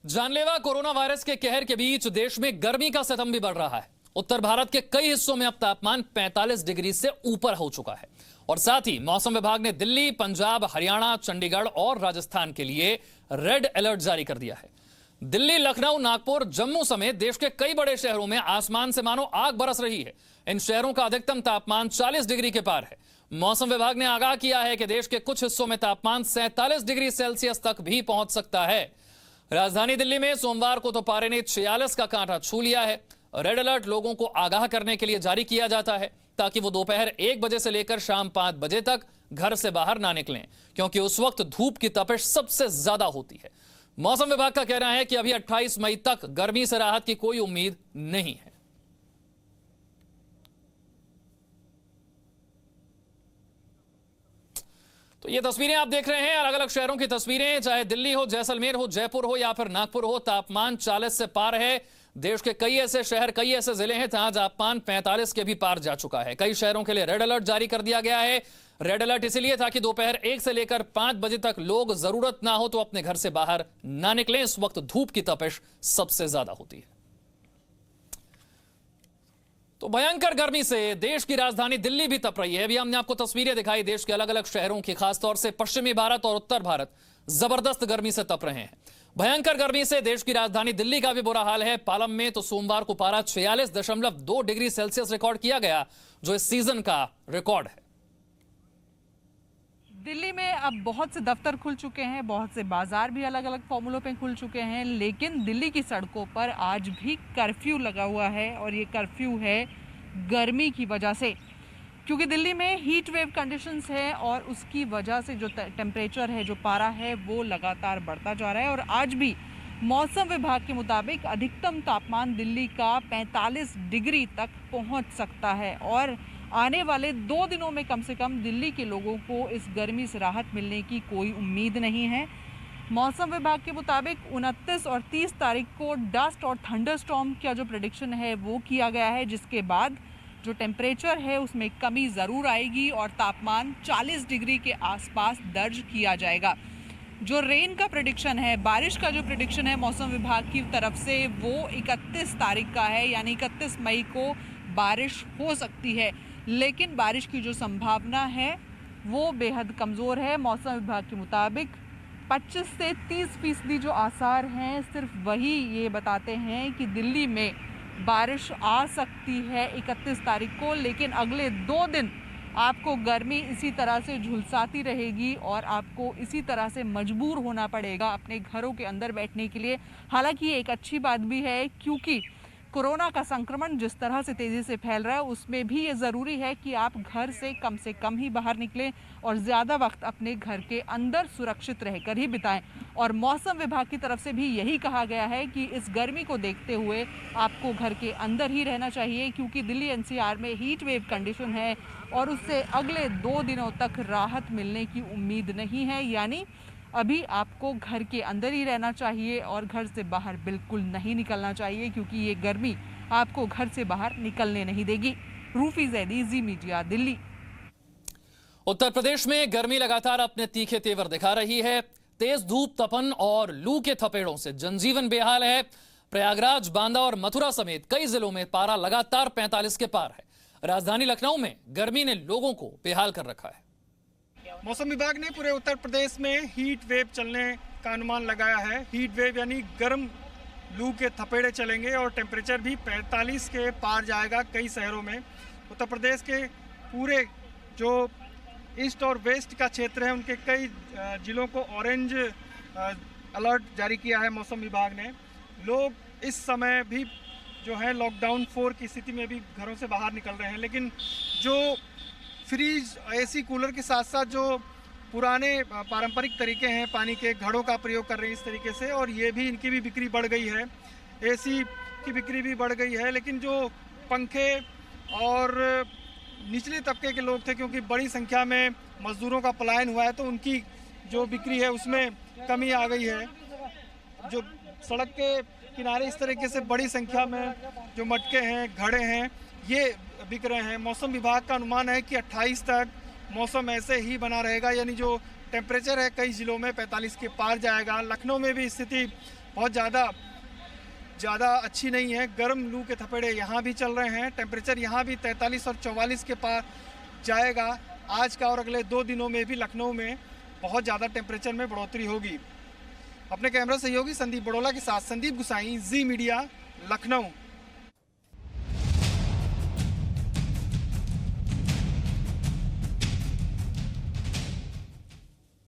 जानलेवा corona virus के कहर के बीच देश में गर्मी का सितम भी बढ़ रहा है। उत्तर भारत के कई हिस्सों में अब तापमान 45 डिग्री से ऊपर हो चुका है और साथ ही मौसम विभाग ने दिल्ली, पंजाब, हरियाणा, चंडीगढ़ और राजस्थान के लिए रेड अलर्ट जारी कर दिया है। दिल्ली, लखनऊ, नागपुर, जम्मू समेत देश के कई बड़े शहरों में आसमान से मानो आग बरस रही है। इन शहरों का अधिकतम तापमान 40 डिग्री के पार है। मौसम विभाग ने आगाह किया है कि देश के कुछ हिस्सों में तापमान 47 डिग्री सेल्सियस तक भी पहुंच सकता है। राजधानी दिल्ली में सोमवार को तो पारे ने 46 का कांटा छू लिया है। रेड अलर्ट लोगों को आगाह करने के लिए जारी किया जाता है ताकि वो दोपहर 1 बजे से लेकर शाम 5 बजे तक घर से बाहर ना निकलें, क्योंकि उस वक्त धूप की तपिश सबसे ज्यादा होती है। मौसम विभाग का कहना है कि अभी 28 मई तक गर्मी से राहत की कोई उम्मीद नहीं है। तो ये तस्वीरें आप देख रहे हैं, अलग अलग शहरों की तस्वीरें, चाहे दिल्ली हो, जैसलमेर हो, जयपुर हो या फिर नागपुर हो, तापमान 40 से पार है। देश के कई ऐसे शहर, कई ऐसे जिले हैं जहां तापमान 45 के भी पार जा चुका है। कई शहरों के लिए रेड अलर्ट जारी कर दिया गया है। रेड अलर्ट इसलिए ताकि दोपहर 1 से लेकर 5 बजे तक लोग जरूरत ना हो तो अपने घर से बाहर ना निकलें। इस वक्त धूप की तपिश सबसे ज्यादा होती है। तो भयंकर गर्मी से देश की राजधानी दिल्ली भी तप रही है। अभी हमने आपको तस्वीरें दिखाई देश के अलग अलग शहरों की, खासतौर से पश्चिमी भारत और उत्तर भारत जबरदस्त गर्मी से तप रहे हैं। भयंकर गर्मी से देश की राजधानी दिल्ली का भी बुरा हाल है। पालम में तो सोमवार को पारा 46.2 डिग्री सेल्सियस रिकॉर्ड किया गया, जो इस सीजन का रिकॉर्ड है। दिल्ली में अब बहुत से दफ्तर खुल चुके हैं, बहुत से बाजार भी अलग अलग फॉर्मूलों पे खुल चुके हैं, लेकिन दिल्ली की सड़कों पर आज भी कर्फ्यू लगा हुआ है और ये कर्फ्यू है गर्मी की वजह से, क्योंकि दिल्ली में हीट वेव कंडीशंस है और उसकी वजह से जो टेम्परेचर है, जो पारा है, वो लगातार बढ़ता जा रहा है। और आज भी मौसम विभाग के मुताबिक अधिकतम तापमान दिल्ली का 45 डिग्री तक पहुंच सकता है और आने वाले 2 दिनों में कम से कम दिल्ली के लोगों को इस गर्मी से राहत मिलने की कोई उम्मीद नहीं है। मौसम विभाग के मुताबिक 29 और 30 तारीख को डस्ट और थंडरस्टॉर्म का जो प्रेडिक्शन है वो किया गया है, जिसके बाद जो टेम्परेचर है उसमें कमी ज़रूर आएगी और तापमान 40 डिग्री के आसपास दर्ज किया जाएगा। जो रेन का प्रेडिक्शन है, बारिश का जो प्रेडिक्शन है मौसम विभाग की तरफ से, वो 31 तारीख का है, यानी 31 मई को बारिश हो सकती है, लेकिन बारिश की जो संभावना है वो बेहद कमज़ोर है। मौसम विभाग के मुताबिक 25 से 30% जो आसार हैं सिर्फ वही ये बताते हैं कि दिल्ली में बारिश आ सकती है 31 तारीख को, लेकिन अगले 2 दिन आपको गर्मी इसी तरह से झुलसाती रहेगी और आपको इसी तरह से मजबूर होना पड़ेगा अपने घरों के अंदर बैठने के लिए। हालांकि ये एक अच्छी बात भी है, क्योंकि कोरोना का संक्रमण जिस तरह से तेज़ी से फैल रहा है उसमें भी ये ज़रूरी है कि आप घर से कम ही बाहर निकलें और ज़्यादा वक्त अपने घर के अंदर सुरक्षित रहकर ही बिताएं। और मौसम विभाग की तरफ से भी यही कहा गया है कि इस गर्मी को देखते हुए आपको घर के अंदर ही रहना चाहिए, क्योंकि दिल्ली एनसीआर में हीट वेव कंडीशन है और उससे अगले 2 दिनों तक राहत मिलने की उम्मीद नहीं है। यानी अभी आपको घर के अंदर ही रहना चाहिए और घर से बाहर बिल्कुल नहीं निकलना चाहिए, क्योंकि ये गर्मी आपको घर से बाहर निकलने नहीं देगी। रूफी जैदी, जी मीडिया, दिल्ली। उत्तर प्रदेश में गर्मी लगातार अपने तीखे तेवर दिखा रही है। तेज धूप, तपन और लू के थपेड़ों से जनजीवन बेहाल है। प्रयागराज, बांदा और मथुरा समेत कई जिलों में पारा लगातार 45 के पार है। राजधानी लखनऊ में गर्मी ने लोगों को बेहाल कर रखा है। मौसम विभाग ने पूरे उत्तर प्रदेश में हीट वेव चलने का अनुमान लगाया है। हीट वेव यानी गर्म लू के थपेड़े चलेंगे और टेम्परेचर भी 45 के पार जाएगा कई शहरों में। उत्तर प्रदेश के पूरे जो ईस्ट और वेस्ट का क्षेत्र है उनके कई जिलों को ऑरेंज अलर्ट जारी किया है मौसम विभाग ने। लोग इस समय भी जो है लॉकडाउन 4 की स्थिति में भी घरों से बाहर निकल रहे हैं, लेकिन जो फ्रीज, एसी, कूलर के साथ साथ जो पुराने पारंपरिक तरीके हैं पानी के घड़ों का प्रयोग कर रहे हैं इस तरीके से, और ये भी इनकी भी बिक्री बढ़ गई है। एसी की बिक्री भी बढ़ गई है, लेकिन जो पंखे और निचले तबके के लोग थे, क्योंकि बड़ी संख्या में मजदूरों का पलायन हुआ है, तो उनकी जो बिक्री है उसमें कमी आ गई है। जो सड़क के किनारे इस तरीके से बड़ी संख्या में जो मटके हैं, घड़े हैं, ये बिक रहे हैं। मौसम विभाग का अनुमान है कि 28 तक मौसम ऐसे ही बना रहेगा, यानी जो टेम्परेचर है कई जिलों में 45 के पार जाएगा। लखनऊ में भी स्थिति बहुत ज़्यादा अच्छी नहीं है। गर्म लू के थपेड़े यहाँ भी चल रहे हैं। टेम्परेचर यहाँ भी 43 और 44 के पार जाएगा। आज का और अगले 2 दिनों में भी लखनऊ में बहुत ज़्यादा टेम्परेचर में बढ़ोतरी होगी। अपने कैमरा सहयोगी संदीप बड़ोला के साथ संदीप गुसाई, जी मीडिया, लखनऊ।